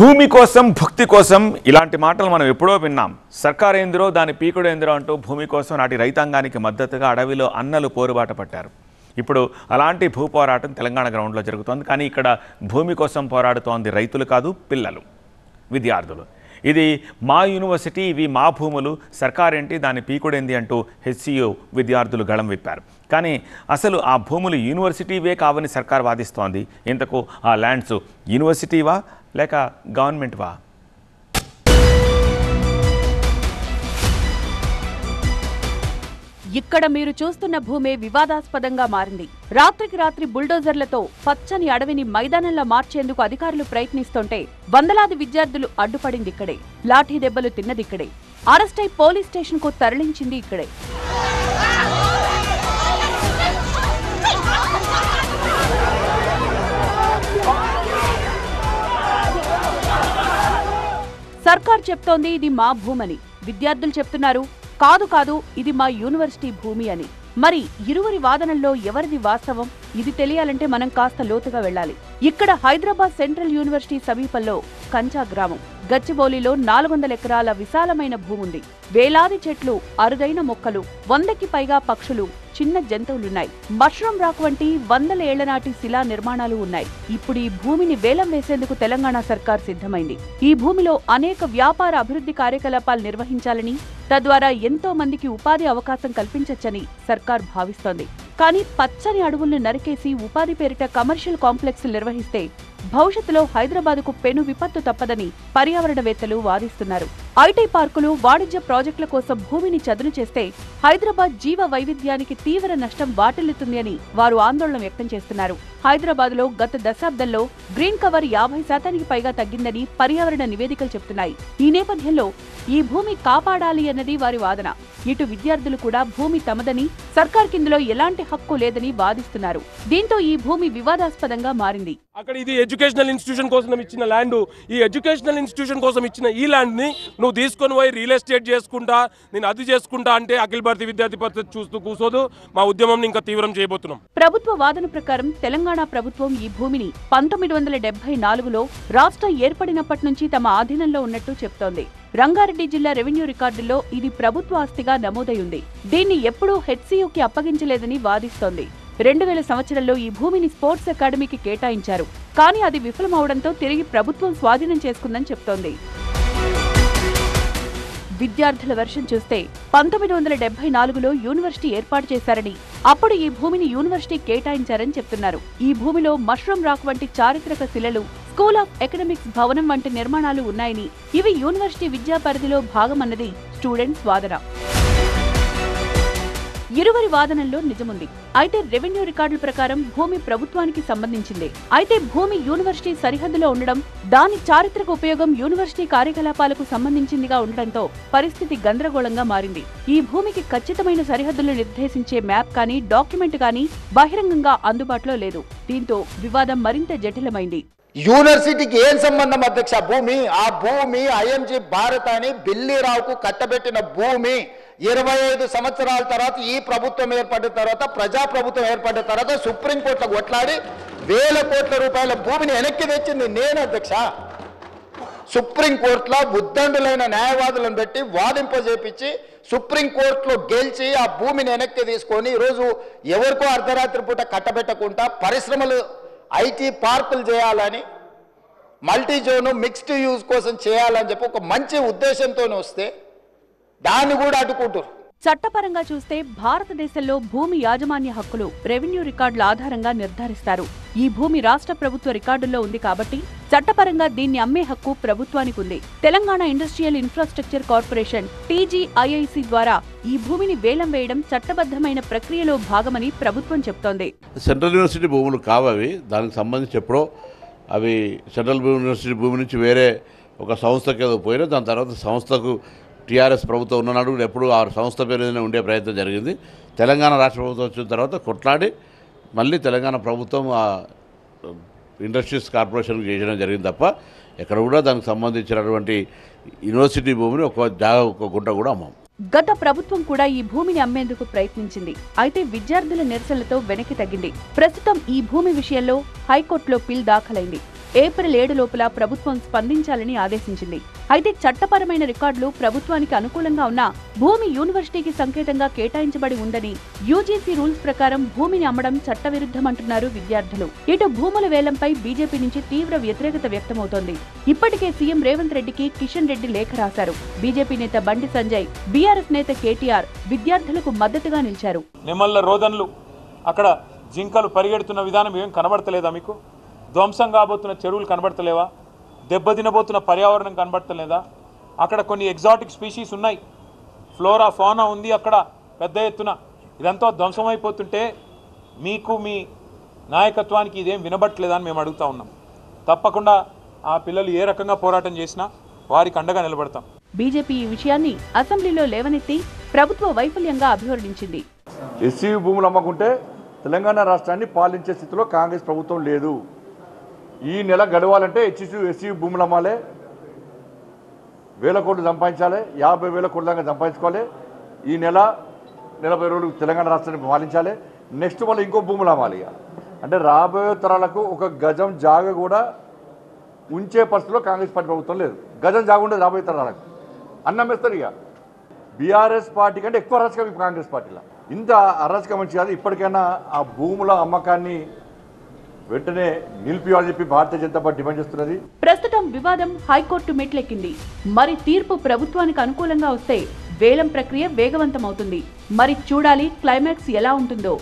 భూమి కోసం భక్తి కోసం ఇలాంటి మాటలు మనం ఎప్పుడో విన్నాం. సర్కారేంద్రో దాని పీకుడేంద్రో అంటూ భూమి కోసం నాటి రైతాంగానికి మద్దతుగా అడవిలో అన్నలు పోరుబాట పట్టారు. ఇప్పుడు అలాంటి భూ పోరాటం తెలంగాణ గ్రౌండ్లో జరుగుతోంది. కానీ ఇక్కడ భూమి కోసం పోరాడుతోంది రైతులు కాదు, పిల్లలు, విద్యార్థులు. ఇది మా యూనివర్సిటీ, ఇవి మా భూములు, సర్కారేంటి దాని పీకుడేంది అంటూ హెచ్సియు విద్యార్థులు గళం విప్పారు. కానీ అసలు ఆ భూములు యూనివర్సిటీవే కావని సర్కార్ వాదిస్తోంది. ఇంతకు ఆ ల్యాండ్స్ యూనివర్సిటీవా లేక గవర్నమెంట్వా? ఇక్కడ మీరు చూస్తున్న భూమే వివాదాస్పదంగా మారింది. రాత్రికి రాత్రి బుల్డోజర్లతో పచ్చని అడవిని మైదానంలా మార్చేందుకు అధికారులు ప్రయత్నిస్తుంటే వందలాది విద్యార్థులు అడ్డుపడింది ఇక్కడే. లాఠీ దెబ్బలు తిన్నది ఇక్కడే. అరెస్టై పోలీస్ స్టేషన్ కు తరలించింది ఇక్కడే. సర్కార్ చెప్తోంది ఇది మా భూమని. విద్యార్థులు చెప్తున్నారు కాదు కాదు ఇది మా యూనివర్సిటీ భూమి అని. మరి ఇరువురి వాదనల్లో ఎవరిది వాస్తవం? ఇది తెలియాలంటే మనం కాస్త లోతుగా వెళ్ళాలి. ఇక్కడ హైదరాబాద్ సెంట్రల్ యూనివర్సిటీ సమీపంలో కంచా గ్రామం. గచ్చిబౌలిలో 400 ఎకరాల విశాలమైన భూముంది. వేలాది చెట్లు, అరుదైన మొక్కలు, 100కి పైగా పక్షులు, చిన్న జంతువులున్నాయి. మష్రూమ్ రాక్ వంటి 100 ఏళ్ల నాటి శిలా నిర్మాణాలు ఉన్నాయి. ఇప్పుడు ఈ భూమిని వేలం వేసేందుకు తెలంగాణ సర్కార్ సిద్ధమైంది. ఈ భూమిలో అనేక వ్యాపార అభివృద్ధి కార్యకలాపాలు నిర్వహించాలని, తద్వారా ఎంతో మందికి ఉపాధి అవకాశం కల్పించొచ్చని సర్కార్ భావిస్తోంది. కానీ పచ్చని అడవులను నరికేసి ఉపాధి పేరిట కమర్షియల్ కాంప్లెక్స్ నిర్వహిస్తే భవిష్యత్తులో హైదరాబాద్కు పెను విపత్తు తప్పదని పర్యావరణవేత్తలు వాదిస్తున్నారు. ఐటీ పార్కులు, వాణిజ్య ప్రాజెక్టుల కోసం భూమిని చదును చేస్తే హైదరాబాద్ జీవ వైవిధ్యానికి తీవ్ర నష్టం వాటిల్లుతుంది అని వారు ఆందోళన వ్యక్తం చేస్తున్నారు. హైదరాబాద్ లో గత దశాబ్దంలో గ్రీన్ కవర్ 50% పైగా తగ్గిందని పర్యావరణ నివేదికలు చెబుతున్నాయి. ఈ నేపథ్యంలో ఈ భూమి కాపాడాలి అన్నది వారి వాదన. ఇటు విద్యార్థులు కూడా భూమి తమదని, సర్కార్ కిందలో ఎలాంటి హక్కు లేదని వాదిస్తున్నారు. దీంతో ఈ భూమి వివాదాస్పదంగా మారింది. అక్కడ ఇది ఎడ్యుకేషనల్ ఇన్స్టిట్యూషన్ కోసం ఇచ్చిన ల్యాండ్. ఈ ఎడ్యుకేషనల్ ఇన్స్టిట్యూషన్ కోసం ఇచ్చిన ఈ ల్యాండ్ ని నువ్వు తీసుకొని పోయి రియల్ ఎస్టేట్ చేసుకుంటా, నేను అది చేసుకుంటా అంటే అఖిల భారతీయ విద్యార్థి పరిషత్ చూస్తూ కూర్చోదు. మా ఉద్యమం ఇంకా తీవ్రం చేయబోతున్నాం. ప్రభుత్వ వాదన ప్రకారం తెలంగాణ ప్రభుత్వం ఈ భూమిని 1974లో రాష్ట్రం ఏర్పడినప్పటి నుంచి తమ ఆధీనంలో ఉన్నట్టు చెప్తోంది. రంగారెడ్డి జిల్లా రెవెన్యూ రికార్డుల్లో ఇది ప్రభుత్వ ఆస్తిగా నమోదై ఉంది. దీన్ని ఎప్పుడూ హెచ్సియుకి అప్పగించలేదని వాదిస్తోంది. 2000 సంవత్సరంలో ఈ భూమిని స్పోర్ట్స్ అకాడమీకి కేటాయించారు. కానీ అది విఫలమవడంతో తిరిగి ప్రభుత్వం స్వాధీనం చేసుకుందని చెప్తోంది. విద్యార్థుల వెర్షన్ చూస్తే 1974లో యూనివర్సిటీ ఏర్పాటు చేశారని, అప్పుడు ఈ భూమిని యూనివర్సిటీ కేటాయించారని చెప్తున్నారు. ఈ భూమిలో మష్రూమ్ రాక్ వంటి చారిత్రక శిలలు, స్కూల్ ఆఫ్ ఎకనామిక్స్ భవనం వంటి నిర్మాణాలు ఉన్నాయని, ఇవి యూనివర్సిటీ విద్యా పరిధిలో భాగమన్నది స్టూడెంట్స్ వాదన. ఇరువురి వాదనల్లో నిజముంది. అయితే రెవెన్యూ రికార్డుల ప్రకారం భూమి ప్రభుత్వానికి సంబంధించిందే. అయితే భూమి యూనివర్సిటీ సరిహద్దులో ఉండడం, దాని చారిత్రక ఉపయోగం యూనివర్సిటీ కార్యకలాపాలకు సంబంధించిందిగా ఉండడంతో పరిస్థితి గందరగోళంగా మారింది. ఈ భూమికి ఖచ్చితమైన సరిహద్దులు నిర్దేశించే మ్యాప్ కానీ, డాక్యుమెంట్ కానీ బహిరంగంగా అందుబాటులో లేదు. దీంతో వివాదం మరింత జటిలమైంది. యూనివర్సిటీకి ఏం సంబంధం అధ్యక్ష? ఆ భూమి ఐఎంజీ భారత్ అని బిల్లీరావుకు కట్టబెట్టిన భూమి 25 సంవత్సరాల తర్వాత ఈ ప్రభుత్వం ఏర్పడిన తర్వాత, ప్రజాప్రభుత్వం ఏర్పడిన తర్వాత సుప్రీంకోర్టులో కొట్లాడి వేల కోట్ల రూపాయల భూమిని వెనక్కి తెచ్చింది నేను అధ్యక్ష. సుప్రీంకోర్టులో ఉద్దండులైన న్యాయవాదులను పెట్టి వాదింపజేపించి సుప్రీంకోర్టులో గెలిచి ఆ భూమిని వెనక్కి తీసుకొని ఈరోజు ఎవరికో అర్ధరాత్రి పూట కట్టబెట్టకుండా పరిశ్రమలు, ఐటీ పార్కులు చేయాలని, మల్టీ జోను మిక్స్డ్ యూజ్ కోసం చేయాలని చెప్పి ఒక మంచి ఉద్దేశంతోనే వస్తే దాన్ని కూడా అడ్డుకుంటారు. చట్టపరంగా చూస్తే భారతదేశంలో భూమి యాజమాన్య హక్కులు రెవెన్యూ రికార్డుల ఆధారంగా నిర్ధారిస్తారు. ఈ భూమి రాష్ట్ర ప్రభుత్వ రికార్డుల్లో ఉంది కాబట్టి చట్టపరంగా దీన్ని అమ్మే హక్కు ప్రభుత్వానికి ఉంది. Telangana industrial infrastructure corporation TGIIC ద్వారా ఈ భూమిని వేలం వేయడం చట్టబద్ధమైన ప్రక్రియలో భాగమని ప్రభుత్వం చెప్తోంది. సెంట్రల్ యూనివర్సిటీ భూములు కావవి. దానికి సంబంధించి ఎప్పుడో అవి సెంట్రల్ యూనివర్సిటీ భూమి నుంచి వేరే ఒక సంస్థకి ఏదో పోయినా, దాని తర్వాత సంస్థకు టీఆర్ఎస్ ప్రభుత్వం ఉన్ననాడు ఎప్పుడు ఆ సంస్థ పేరు ఉండే ప్రయత్నం జరిగింది. తెలంగాణ రాష్ట్ర ప్రభుత్వం వచ్చిన తర్వాత కొట్లాడి మళ్ళీ తెలంగాణ ప్రభుత్వం ఆ ఇండస్ట్రీస్ కార్పొరేషన్కి చేయడం జరిగింది తప్ప ఎక్కడ కూడా దానికి సంబంధించినటువంటి యూనివర్సిటీ భూమిని ఒక గుంట కూడా అమ్మాం. గత ప్రభుత్వం కూడా ఈ భూమిని అమ్మేందుకు ప్రయత్నించింది. అయితే విద్యార్థుల నిరసనలతో వెనక్కి తగ్గింది. ప్రస్తుతం ఈ భూమి విషయంలో హైకోర్టులో పిల్ దాఖలైంది. ఏప్రిల్ 7 లోపల ప్రభుత్వం స్పందించాలని ఆదేశించింది. అయితే చట్టపరమైన రికార్డులు ప్రభుత్వానికి అనుకూలంగా ఉన్నా భూమి యూనివర్సిటీకి సంకేతంగా కేటాయించబడి ఉందని, యూజీసీ రూల్స్ ప్రకారం భూమిని అమ్మడం చట్టవిరుద్ధమంటున్నారు విద్యార్థులు. ఇటు భూముల వేలంపై బీజేపీ నుంచి తీవ్ర వ్యతిరేకత వ్యక్తమవుతోంది. ఇప్పటికే సీఎం రేవంత్ రెడ్డికి కిషన్ రెడ్డి లేఖ రాశారు. బీజేపీ నేత బండి సంజయ్, బీఆర్ఎస్ నేత కేటీఆర్ విద్యార్థులకు మద్దతుగా నిలిచారు. నిమ్మల్ల రోదన్లు అక్కడ జింకలు పరిగెడుతున్న విధానం ఏం కనబడతలేదా మీకు? ధ్వంసం కాబోతున్న చెరువులు కనబడతలేవా? దెబ్బతినబోతున్న పర్యావరణం కనబడతలేదా? అక్కడ కొన్ని ఎగ్జాటిక్ స్పీషీస్ ఉన్నాయి, ఫ్లోరా ఫౌనా ఉంది అక్కడ పెద్ద ఎత్తున. ఇదంతా ధ్వంసమైపోతుంటే మీకు మీ నాయకత్వానికి ఇదేం వినబట్టలేదా అని మేము అడుగుతా ఉన్నాం. తప్పకుండా ఆ పిల్లలు ఏ రకంగా పోరాటం చేసినా వారికి అండగా నిలబడతాం. బీజేపీ ఈ విషయాన్ని అసెంబ్లీలో లేవనెత్తి ప్రభుత్వ వైఫల్యంగా అభివర్ణించింది. ఎస్సీ భూములు అమ్మకుంటే తెలంగాణ రాష్ట్రాన్ని పాలించే స్థితిలో కాంగ్రెస్ ప్రభుత్వం లేదు. ఈ నెల గడవాలంటే ఎస్సీ భూములు అమ్మాలి, 1000 కోట్లు సంపాదించాలి, 50,000 కోట్ల దాకా సంపాదించుకోవాలి. ఈ నెల 40 రోజులు తెలంగాణ రాష్ట్రాన్ని పాలించాలి. నెక్స్ట్ మళ్ళీ ఇంకో భూములు అమ్మాలి. అంటే రాబోయే తరాలకు ఒక గజం జాగ కూడా ఉంచే పరిస్థితిలో కాంగ్రెస్ పార్టీ ప్రభుత్వం లేదు. గజం జాగ ఉండదు రాబోయే తరాలకు, అన్నమేస్తారు. ఇక బీఆర్ఎస్ పార్టీ కంటే ఎక్కువ అరాచకం కాంగ్రెస్ పార్టీలో. ఇంత అరాచకం మంచి కాదు. ఇప్పటికైనా ఆ భూముల అమ్మకాన్ని వెంటనే నిలిపియాలని చెప్పి భారతీయ జనతా పార్టీ డిమాండ్ చేస్తున్నది. ప్రస్తుతం వివాదం హైకోర్టు మెట్లెక్కింది. మరి తీర్పు ప్రభుత్వానికి అనుకూలంగా వస్తే వేలం ప్రక్రియ వేగవంతమవుతుంది. మరి చూడాలి క్లైమాక్స్ ఎలా ఉంటుందో.